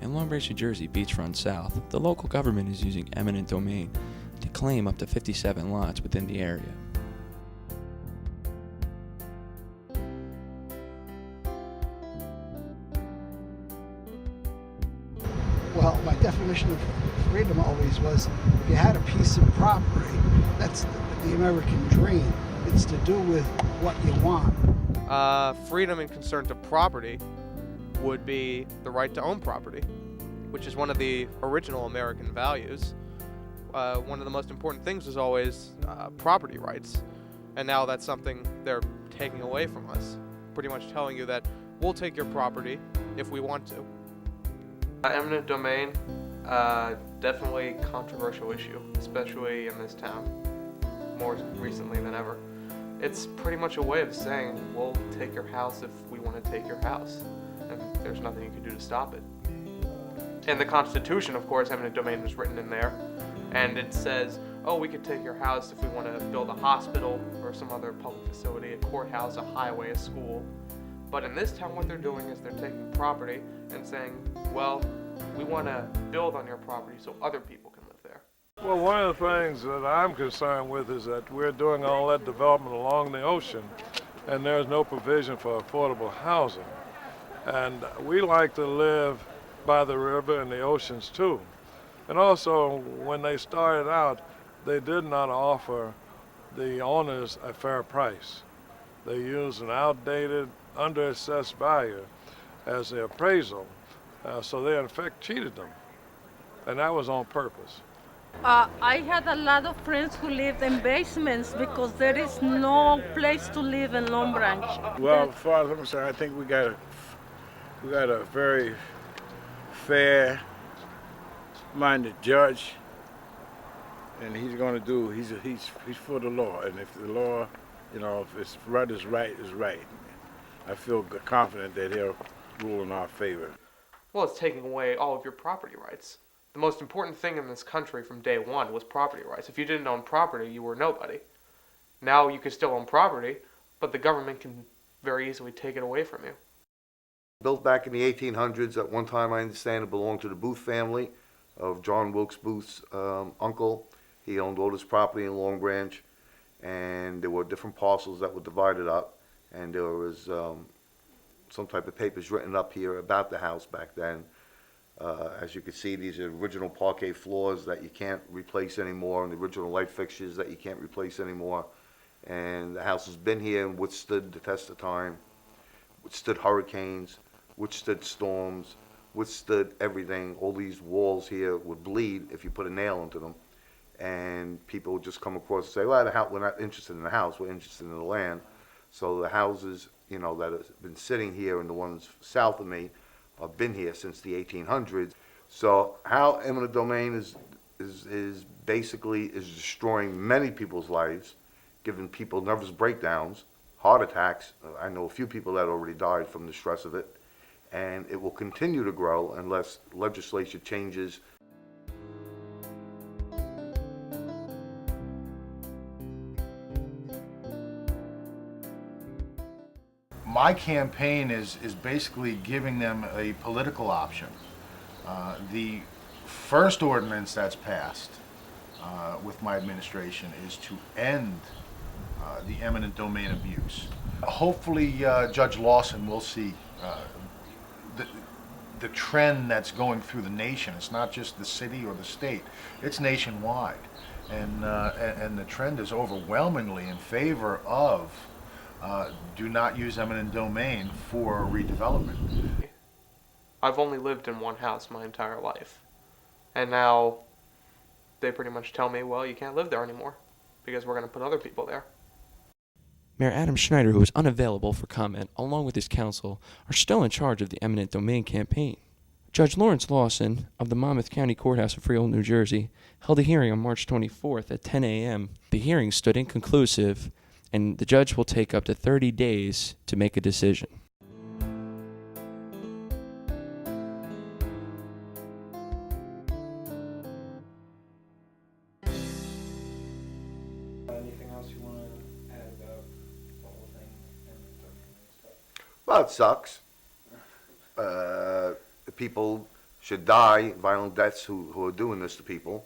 In Long Branch, New Jersey, beachfront south, the local government is using eminent domain to claim up to 57 lots within the area. Well, my definition of freedom always was if you had a piece of property, that's the American dream. It's to do with what you want. Freedom in concern to property would be the right to own property, which is one of the original American values. One of the most important things was always property rights, and now that's something they're taking away from us, pretty much telling you that we'll take your property if we want to. Eminent domain, definitely controversial issue, especially in this town, more recently than ever. It's pretty much a way of saying, we'll take your house if we want to take your house, and there's nothing you can do to stop it. In the Constitution, of course, eminent domain was written in there, and it says, oh, we could take your house if we want to build a hospital or some other public facility, a courthouse, a highway, a school. But in this town, what they're doing is they're taking property and saying, well, we want to build on your property so other people can live there. Well, one of the things that I'm concerned with is that we're doing all that development along the ocean, and there's no provision for affordable housing. And we like to live by the river and the oceans too. And also, when they started out, they did not offer the owners a fair price. They used an outdated, underassessed value as the appraisal, so they in effect cheated them, and that was on purpose. I had a lot of friends who lived in basements because there is no place to live in Long Branch. Well, as far as I'm concerned, I think we got a very fair-minded judge, and he's going to do. He's for the law, and if the law, if it's right is right is right. I feel confident that he'll rule in our favor. Well, it's taking away all of your property rights. The most important thing in this country from day one was property rights. If you didn't own property, you were nobody. Now you can still own property, but the government can very easily take it away from you. Built back in the 1800s. At one time, I understand it belonged to the Booth family of John Wilkes Booth's uncle. He owned all this property in Long Branch, and there were different parcels that were divided up. And there was some type of papers written up here about the house back then. As you can see, these are original parquet floors that you can't replace anymore, and the original light fixtures that you can't replace anymore. And the house has been here and withstood the test of time, withstood hurricanes, withstood storms, withstood everything. All these walls here would bleed if you put a nail into them. And people would just come across and say, well, we're not interested in the house, we're interested in the land. So the houses, that have been sitting here, and the ones south of me, have been here since the 1800s. So how eminent domain is basically destroying many people's lives, giving people nervous breakdowns, heart attacks. I know a few people that already died from the stress of it, and it will continue to grow unless legislature changes. My campaign is basically giving them a political option. The first ordinance that's passed with my administration is to end the eminent domain abuse. Hopefully Judge Lawson will see the trend that's going through the nation. It's not just the city or the state, it's nationwide. And the trend is overwhelmingly in favor of do not use eminent domain for redevelopment. I've only lived in one house my entire life, and now they pretty much tell me, well, you can't live there anymore because we're going to put other people there. Mayor Adam Schneider, who was unavailable for comment, along with his council, are still in charge of the eminent domain campaign. Judge Lawrence Lawson of the Monmouth County Courthouse of Freehold, New Jersey, held a hearing on March 24th at 10 a.m. The hearing stood inconclusive, and the judge will take up to 30 days to make a decision. Anything else you want to add about the whole thing and stuff? Well, it sucks. The people should die, violent deaths who are doing this to people.